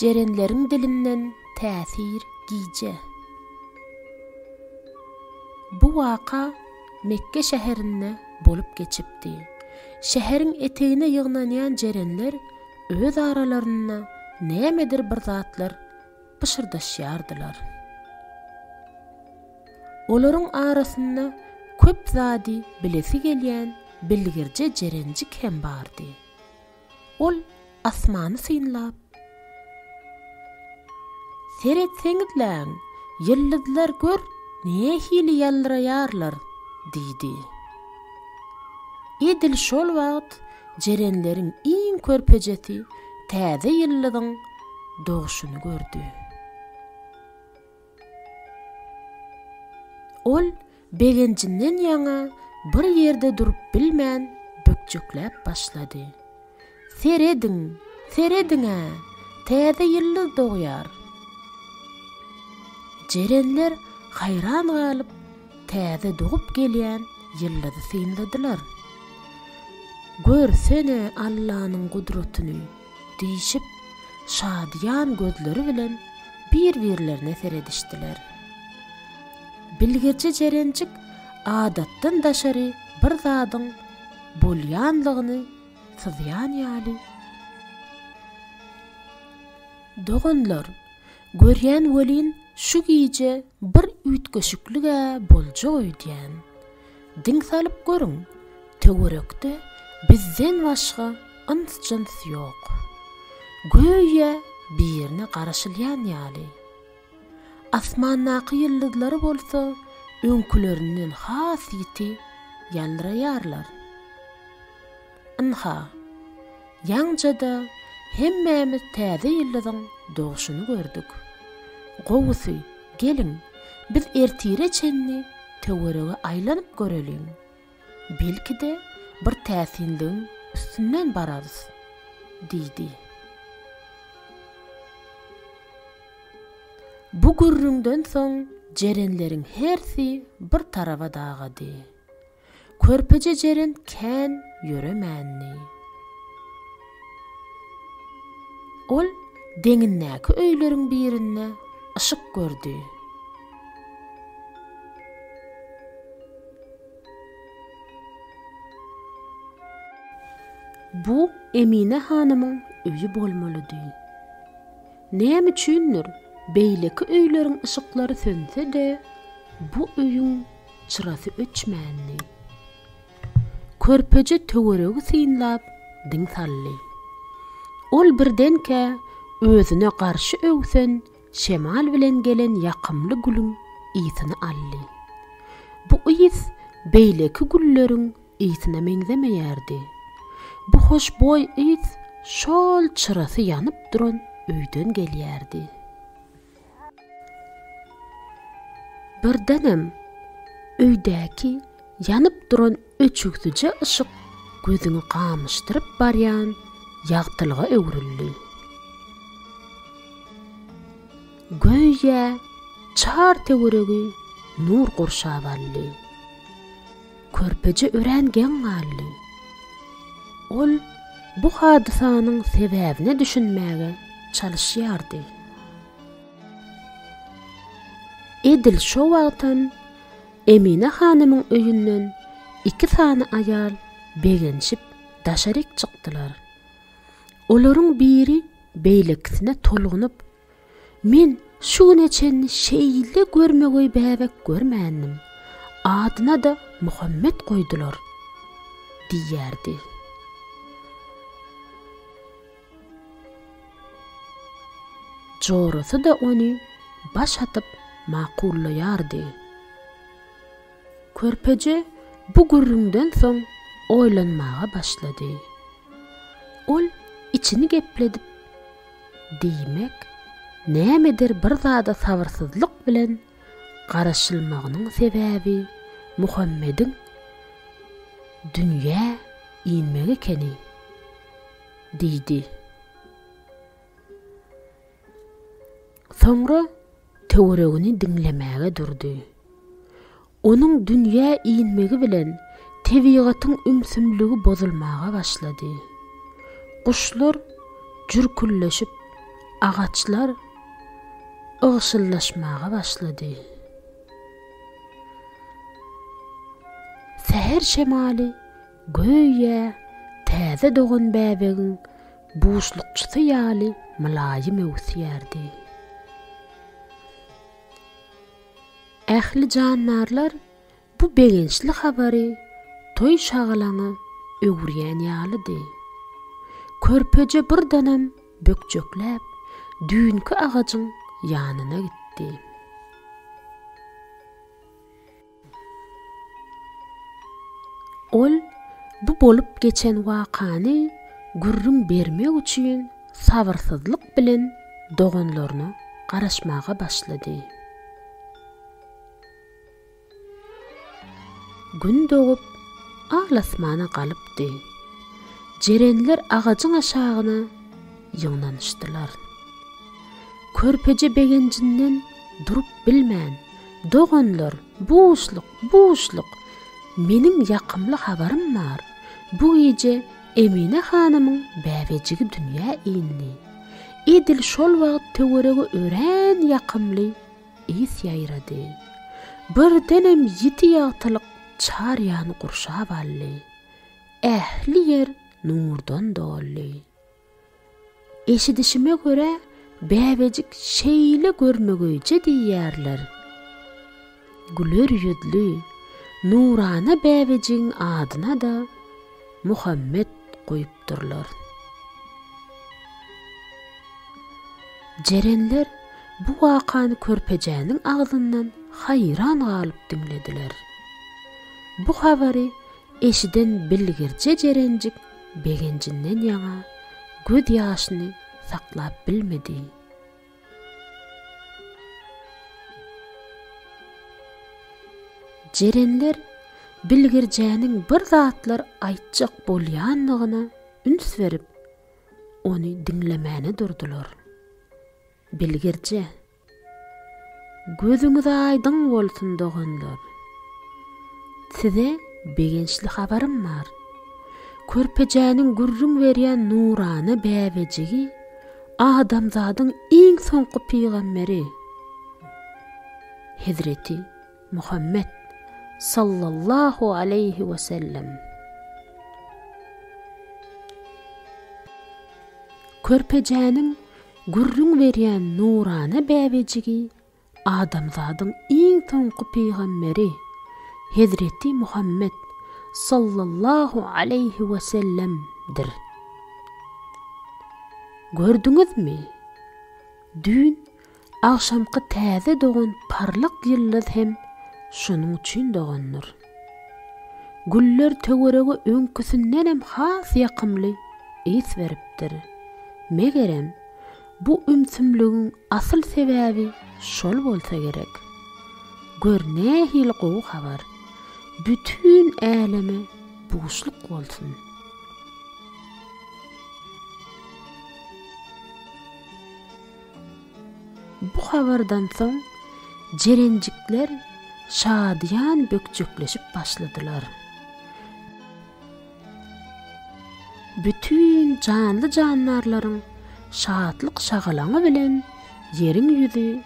jerenlerin dilinden täsir giyje. Bu waka Mekke şäherinde bolup geçipdi. Şäherin eteğine ýygnanýan jerenler öz aralaryna nämedir bir zatlar pişirdaşýardylar. Olaryň arasynda köp zady bilesi gelýän bilgirje jerenjik hem bardy. Ol asmany synlap "Seretseňizler, ýyldızlar gör, näme hili ýaldyraýarlar" diýdi. Edil şol wagt jerenleriň iň körpejesi täze ýyldyzyň doğuşuny gördü. Ol begenjinden ýaňa bir ýerde durup bilmän bökjekläp başlady. "Seredin, seredin-a, täze ýyldyz doğýar." Jerenler hayran galyp täze doğup gelýän ýyldyzy synladylar. "Görsene Allah'nyň gudrotunu" diýişip şadyan gözleri bilen bir-birlerine seredişdiler. Bilgirji jerenjik adatdan daşary bir zadyň bolýanlygyny syzýan ýaly. "Doganlar, görýän welin şu giýje bir üýtgeşiklige boljagy" diýen. "Diň salyp görüň, töwerekde bizden başga ıns-jyns ýok. Göýe birine garaşylýan ýaly. Asmannaky ýyldyzlary bolsa, öňkülerinden hasýeti ýaldyraýarlar. Anha, ýaňjada hemmämiz täze ýyldyzyň doğuşuny gördük. Gowusy, gelin, biz ertire çenni töwerege aýlanyp görelim. Belki-de bir täsinligiň üstünden bararys" diýdi. Bu gürrüňden soň jerenleriň hersi bir tarawa dagady. Körpeje jeren kän ýöremänni. Ol deňindäki öýleriň birinde ışık gördü. Bu Emine hanymyň öýü bolmalydy. Näme üçindir beýleki öýleriň ışıklary sönse-de bu öýüň çyrasy öçmänli. Körpeje töweregi synlap diň sally. Ol birdenke özüne garşy öwsen şemal bilen gelen ýakymly gülüň ýysyny aldy. Bu ýys beýleki gülleriň ýysyna meňzemeýärdi. Bu hoşboý ýys şol çyrasy ýanyp duran öýden gelýärdi. Birdenem öýdäki ýanyp duran öçükdüje ışık gözüňi gamyşdyryp barýan ýagtylga öwrildi. Göýe çar töweregi nur gurşap aldy. Körpeje örengen galdy. Ol bu hadisanyň sebäbini düşünmäge çalışýardy. Edil şo wagtdan Emine hanymyň öýünden 2 sany aýal begenşip daşaryk çykdylar. Olaryň biri beýlekisine tolgunyp, "Men şu neçenni şeýle görmegi bäbek görmändim. Adyna da Muhammed goýdular" diýýärdi. Jorasy da onu baş atyp maqullaýardy. Körpeje bu gürrüňden soň oýlanmaga başlady. Ol içini gepledip diýmek, nämedir bir zada sabırsyzlyk bilen garaşylmagynyň sebäbi Muhammediň dünýä inmegi ekeni diýdi. Soňra töweregini dinlemäge durdy. Onuň dünýä inmegi bilen tebigatyň ümsümligi bozulmaga başlady. Kuşlar jürkülleşip Ağaçlar ıgşıllaşmağa başladı. Seher şemali göýe täze doğan bäbegin buşlukçysy ýaly mylaýym öwsýärdi. Ähli janlarlar bu begençli habary toy şagalaňy öwürýän ýalydy. Körpeje birdanam bökjekläp dünkü ağaçyň ýanyna gitdi. Ol bu bolup geçen wakany gürrüň bermek üçin sabyrsyzlyk bilen doganlaryny garaşmaga başlady. Gün doğup ağlasmana galypdy. Jerenler ağaçyň aşagyna ýygnanyşdylar. Körpeje begencinden durup bilmän doganlar buşluk meniň ýakymly habarym bar. Bu gece Emine hanymyň bäbejigi dünýä indi. Edil şol wagt töweregi ören ýakymly is ýaýrady. Birdenem ýiti ýagtylyk çar ýany gurşap aldy. Ähli yer nurdan dolly. Eşidişime göre bäbejik şeýle görmegöýçe diýýärler. Güler ýüzlü, nurana bäbejiň adyna da Muhammed goýupdyrlar. Jerenler bu wakany körpejäniň agzyndan haýran galyp dinlediler. Bu habary eşiden bilgirçe jerenjik begencinden ýaňa göz ýaşyny saklap bilmedi. Jerenler bilgirjäniň bir zatlar aýtjak bolýanlygyna üns berip ony dinlemäne durdular. Bilgirje, gözüňiz aýdyň bolsun doganlar. Size begençli habarym bar. Körpejäniň gürrüň berýän nurana bäbejigi adamzadyň iň soňky peýgamberi Hazreti Muhammed sallallahu aleyhi ve sellem. Körpejäniň gürrüň berýän nurana bäbejigi adamzadyň iň soňky peýgamberi Hazreti Muhammed sallallahu aleyhi ve sellem'dir. Gördüňizmi? Dün akşamky täze doğan parlak ýyldız hem şonuň üçin doğanlar. Güller töweregi öňküsinden hem has ýakymly is beripdir. Megerem bu ümsümligiň asyl sebäbi şol bolsa gerek. Gör nähil gowy habar. Bütün äleme buşluk bolsun. Bu habardan soň jerenjikler şadyan bökjekleşip başladylar. Bütün canly janlarlaryň şadlyk şagalaňy bilen ýeriň ýüzi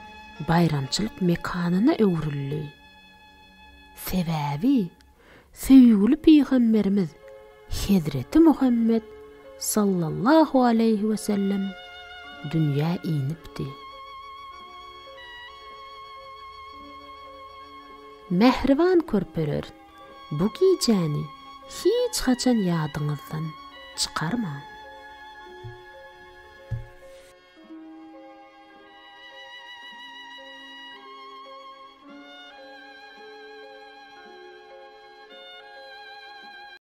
bayramçylyk mekanyna öwrüldi. Sebäbi söýgüli peýgamberimiz Hazreti Muhammed sallallahu aleyhi ve sellem dünýä inipdi. Mehriban körpeler, bu gecäni hiç haçan ýadyňyzdan çykarma.